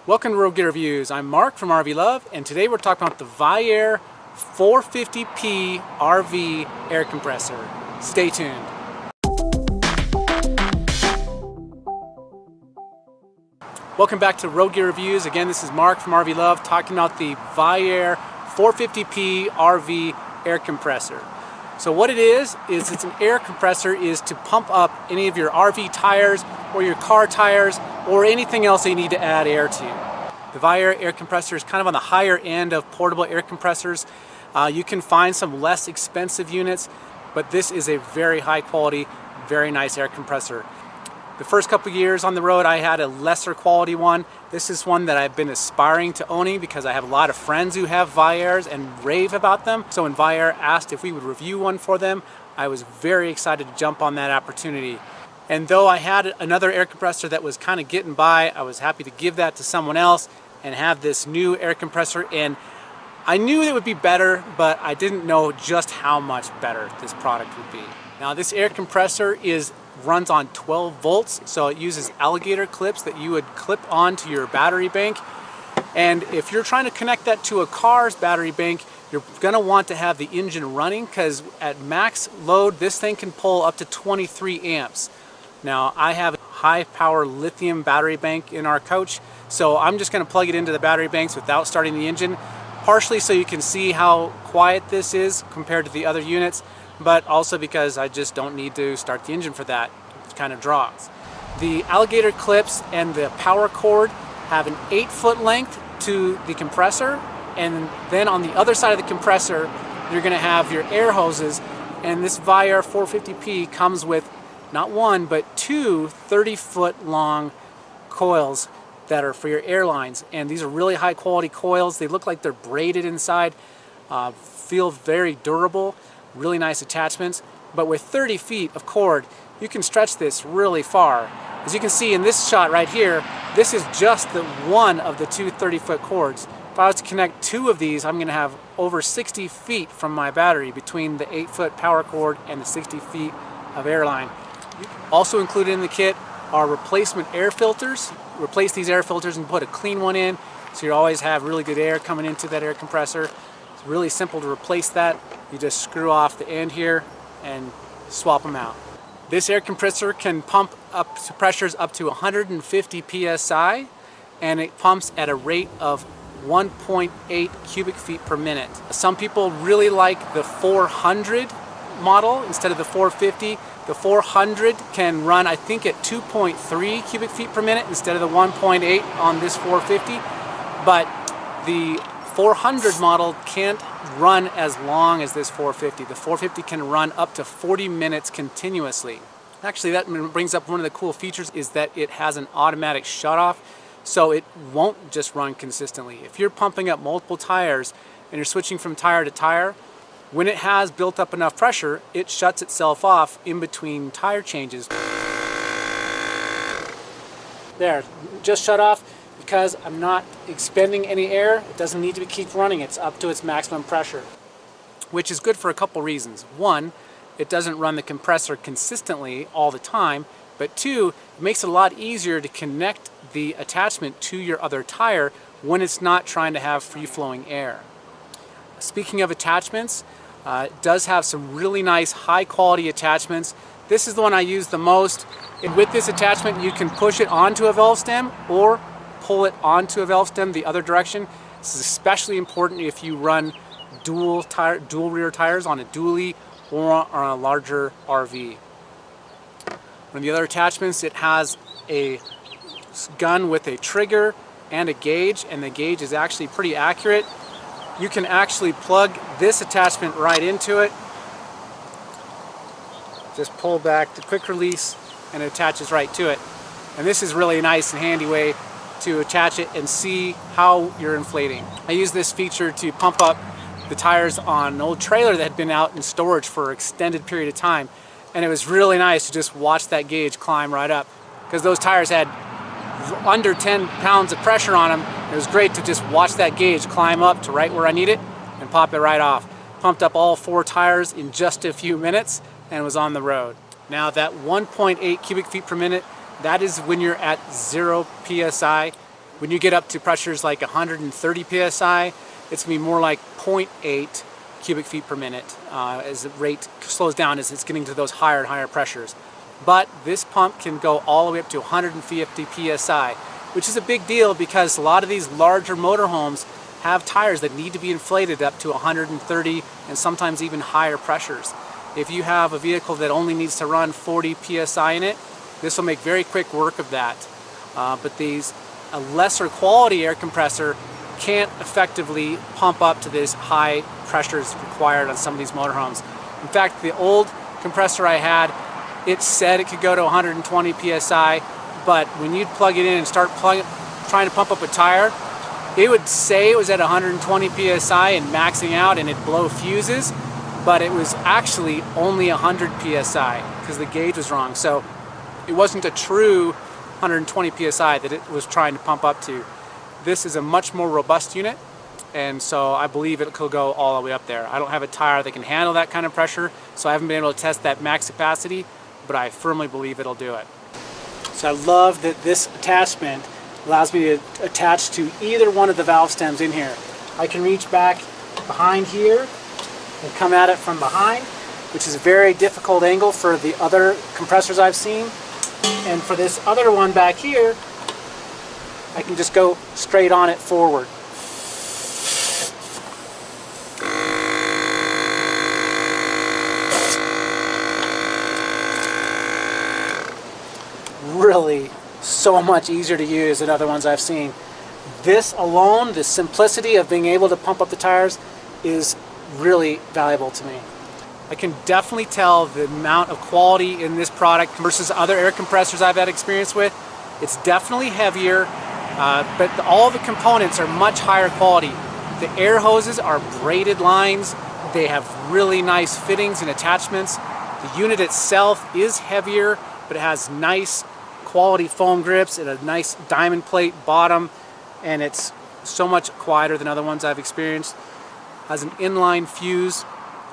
Welcome to Road Gear Reviews. I'm Mark from RV Love, and today we're talking about the VIAIR 450p RV air compressor. Stay tuned. Welcome back to Road Gear Reviews. Again, this is Mark from RV Love talking about the VIAIR 450p RV air compressor. So what it is it's an air compressor is to pump up any of your RV tires or your car tires or anything else that you need to add air to. The VIAIR air compressor is kind of on the higher end of portable air compressors. You can find some less expensive units, but this is a very high quality, very nice air compressor. The first couple years on the road I had a lesser quality one. This is one that I've been aspiring to owning because I have a lot of friends who have VIAIRs and rave about them. So when VIAIR asked if we would review one for them, I was very excited to jump on that opportunity. And though I had another air compressor that was kind of getting by, I was happy to give that to someone else and have this new air compressor. And I knew it would be better, but I didn't know just how much better this product would be. Now this air compressor runs on 12 volts, so it uses alligator clips that you would clip onto your battery bank. And if you're trying to connect that to a car's battery bank, you're gonna want to have the engine running, because at max load this thing can pull up to 23 amps. Now I have a high power lithium battery bank in our coach, so I'm just gonna plug it into the battery banks without starting the engine, partially so you can see how quiet this is compared to the other units, but also because I just don't need to start the engine for that. It kind of draws. The alligator clips and the power cord have an 8-foot length to the compressor, and then on the other side of the compressor you're going to have your air hoses, and this VIAIR 450p comes with not one but two 30-foot long coils that are for your air lines, and these are really high quality coils. They look like they're braided inside, feel very durable. Really nice attachments, but with 30 feet of cord you can stretch this really far. As you can see in this shot right here, this is just the one of the two 30-foot cords. If I was to connect two of these, I'm going to have over 60 feet from my battery between the 8-foot power cord and the 60 feet of airline. Also included in the kit are replacement air filters. Replace these air filters and put a clean one in, so you always have really good air coming into that air compressor. It's really simple to replace that. You just screw off the end here and swap them out. This air compressor can pump up to pressures up to 150 psi, and it pumps at a rate of 1.8 cubic feet per minute. Some people really like the 400 model instead of the 450. The 400 can run, I think, at 2.3 cubic feet per minute instead of the 1.8 on this 450, but the 400 model can't run as long as this 450. The 450 can run up to 40 minutes continuously. Actually, that brings up one of the cool features is that it has an automatic shutoff, so it won't just run consistently. If you're pumping up multiple tires and you're switching from tire to tire, when it has built up enough pressure, it shuts itself off in between tire changes. There, just shut off. Because I'm not expending any air, it doesn't need to keep running. It's up to its maximum pressure, which is good for a couple reasons. One, it doesn't run the compressor consistently all the time, but two, it makes it a lot easier to connect the attachment to your other tire when it's not trying to have free-flowing air. Speaking of attachments, it does have some really nice high-quality attachments. This is the one I use the most. And with this attachment, you can push it onto a valve stem or pull it onto a valve stem the other direction. This is especially important if you run dual rear tires on a dually or on a larger RV. One of the other attachments, it has a gun with a trigger and a gauge, and the gauge is actually pretty accurate. You can actually plug this attachment right into it. Just pull back the quick release and it attaches right to it. And this is really a nice and handy way to attach it and see how you're inflating. I use this feature to pump up the tires on an old trailer that had been out in storage for an extended period of time, and it was really nice to just watch that gauge climb right up, because those tires had under 10 pounds of pressure on them. It was great to just watch that gauge climb up to right where I need it and pop it right off. Pumped up all 4 tires in just a few minutes and was on the road. Now that 1.8 cubic feet per minute, that is when you're at 0 psi. When you get up to pressures like 130 psi, it's going to be more like 0.8 cubic feet per minute as the rate slows down as it's getting to those higher and higher pressures. But this pump can go all the way up to 150 psi, which is a big deal because a lot of these larger motorhomes have tires that need to be inflated up to 130 and sometimes even higher pressures. If you have a vehicle that only needs to run 40 psi in it, this will make very quick work of that. But a lesser quality air compressor can't effectively pump up to these high pressures required on some of these motorhomes. In fact, the old compressor I had, it said it could go to 120 psi, but when you'd plug it in and start trying to pump up a tire, it would say it was at 120 psi and maxing out, and it'd blow fuses, but it was actually only 100 psi because the gauge was wrong. So it wasn't a true 120 psi that it was trying to pump up to. This is a much more robust unit, and so I believe it could go all the way up there. I don't have a tire that can handle that kind of pressure, so I haven't been able to test that max capacity, but I firmly believe it'll do it. So I love that this attachment allows me to attach to either one of the valve stems in here. I can reach back behind here and come at it from behind, which is a very difficult angle for the other compressors I've seen. And for this other one back here, I can just go straight on it forward. Really so much easier to use than other ones I've seen. This alone, the simplicity of being able to pump up the tires, is really valuable to me. I can definitely tell the amount of quality in this product versus other air compressors I've had experience with. It's definitely heavier, but all the components are much higher quality. The air hoses are braided lines. They have really nice fittings and attachments. The unit itself is heavier, but it has nice quality foam grips and a nice diamond plate bottom, and it's so much quieter than other ones I've experienced. Has an inline fuse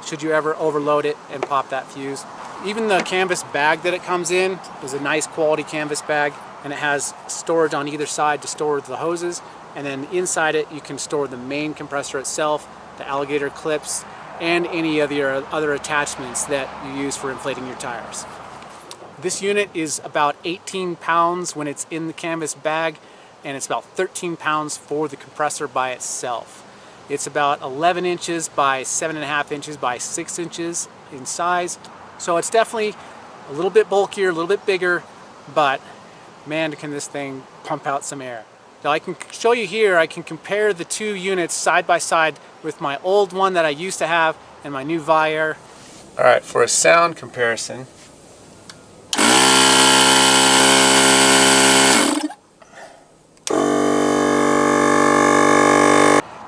should you ever overload it and pop that fuse. Even the canvas bag that it comes in is a nice quality canvas bag, and it has storage on either side to store the hoses, and then inside it you can store the main compressor itself, the alligator clips, and any of your other attachments that you use for inflating your tires. This unit is about 18 pounds when it's in the canvas bag, and it's about 13 pounds for the compressor by itself. It's about 11 inches by 7.5 inches by 6 inches in size. So it's definitely a little bit bulkier, a little bit bigger, but man, can this thing pump out some air. Now I can show you here, I can compare the two units side by side with my old one that I used to have and my new VIAIR. All right, for a sound comparison,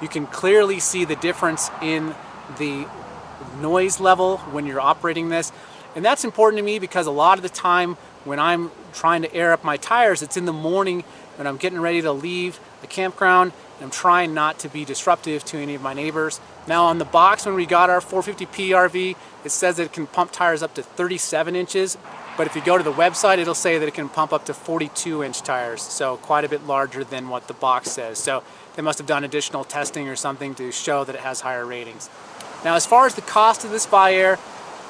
you can clearly see the difference in the noise level when you're operating this. And that's important to me because a lot of the time when I'm trying to air up my tires, it's in the morning when I'm getting ready to leave the campground, and I'm trying not to be disruptive to any of my neighbors. Now on the box when we got our 450p RV, it says that it can pump tires up to 37 inches. But if you go to the website, it'll say that it can pump up to 42-inch tires, so quite a bit larger than what the box says. So they must have done additional testing or something to show that it has higher ratings. Now as far as the cost of this VIAIR,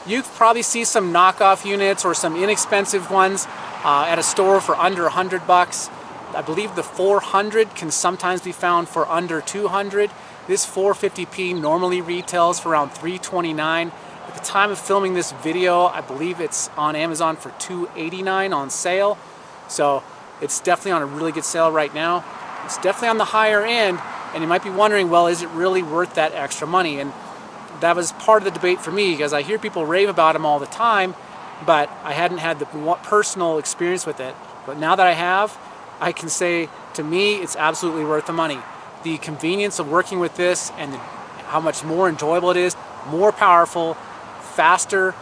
you probably see some knockoff units or some inexpensive ones at a store for under 100 bucks. I believe the 400 can sometimes be found for under 200. This 450p normally retails for around $329. At the time of filming this video, I believe it's on Amazon for $289 on sale. So it's definitely on a really good sale right now. It's definitely on the higher end, and you might be wondering, well, is it really worth that extra money? And that was part of the debate for me, because I hear people rave about them all the time, but I hadn't had the personal experience with it. But now that I have, I can say, to me, it's absolutely worth the money. The convenience of working with this and how much more enjoyable it is, more powerful, faster,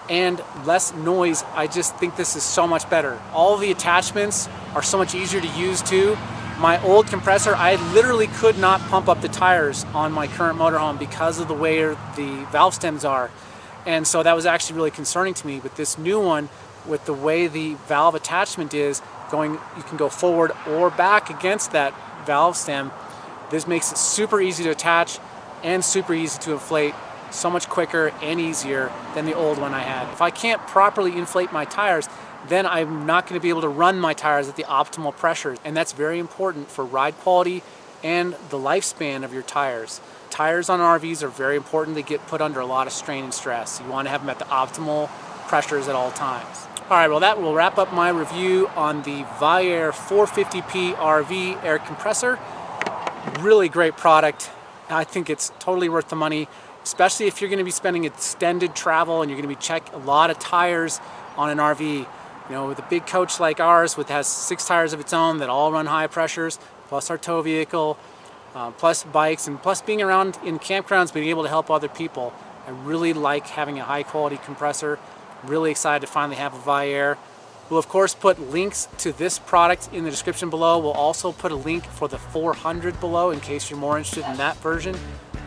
and less noise. I just think this is so much better. All the attachments are so much easier to use too. My old compressor, I literally could not pump up the tires on my current motorhome because of the way the valve stems are. And so that was actually really concerning to me. But this new one, with the way the valve attachment is, You can go forward or back against that valve stem. This makes it super easy to attach and super easy to inflate, so much quicker and easier than the old one I had. If I can't properly inflate my tires, then I'm not going to be able to run my tires at the optimal pressure, and that's very important for ride quality and the lifespan of your tires. Tires on RVs are very important. They get put under a lot of strain and stress. You want to have them at the optimal pressures at all times. All right, well, that will wrap up my review on the VIAIR 450p RV air compressor. Really great product. I think it's totally worth the money, especially if you're going to be spending extended travel and you're going to be checking a lot of tires on an RV. You know, with a big coach like ours, which has 6 tires of its own that all run high pressures, plus our tow vehicle, plus bikes, and plus being around in campgrounds, being able to help other people. I really like having a high quality compressor. Really excited to finally have a VIAIR. We'll of course put links to this product in the description below. We'll also put a link for the 400 below in case you're more interested in that version.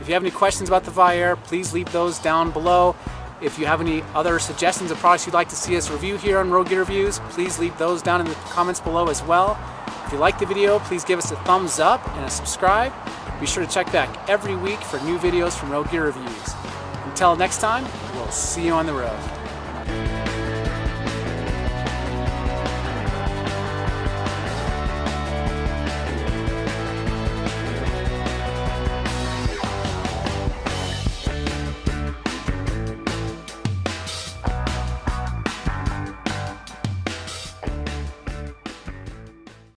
If you have any questions about the VIAIR, please leave those down below. If you have any other suggestions of products you'd like to see us review here on Road Gear Reviews, please leave those down in the comments below as well. If you like the video, please give us a thumbs up and a subscribe. Be sure to check back every week for new videos from Road Gear Reviews. Until next time, we'll see you on the road.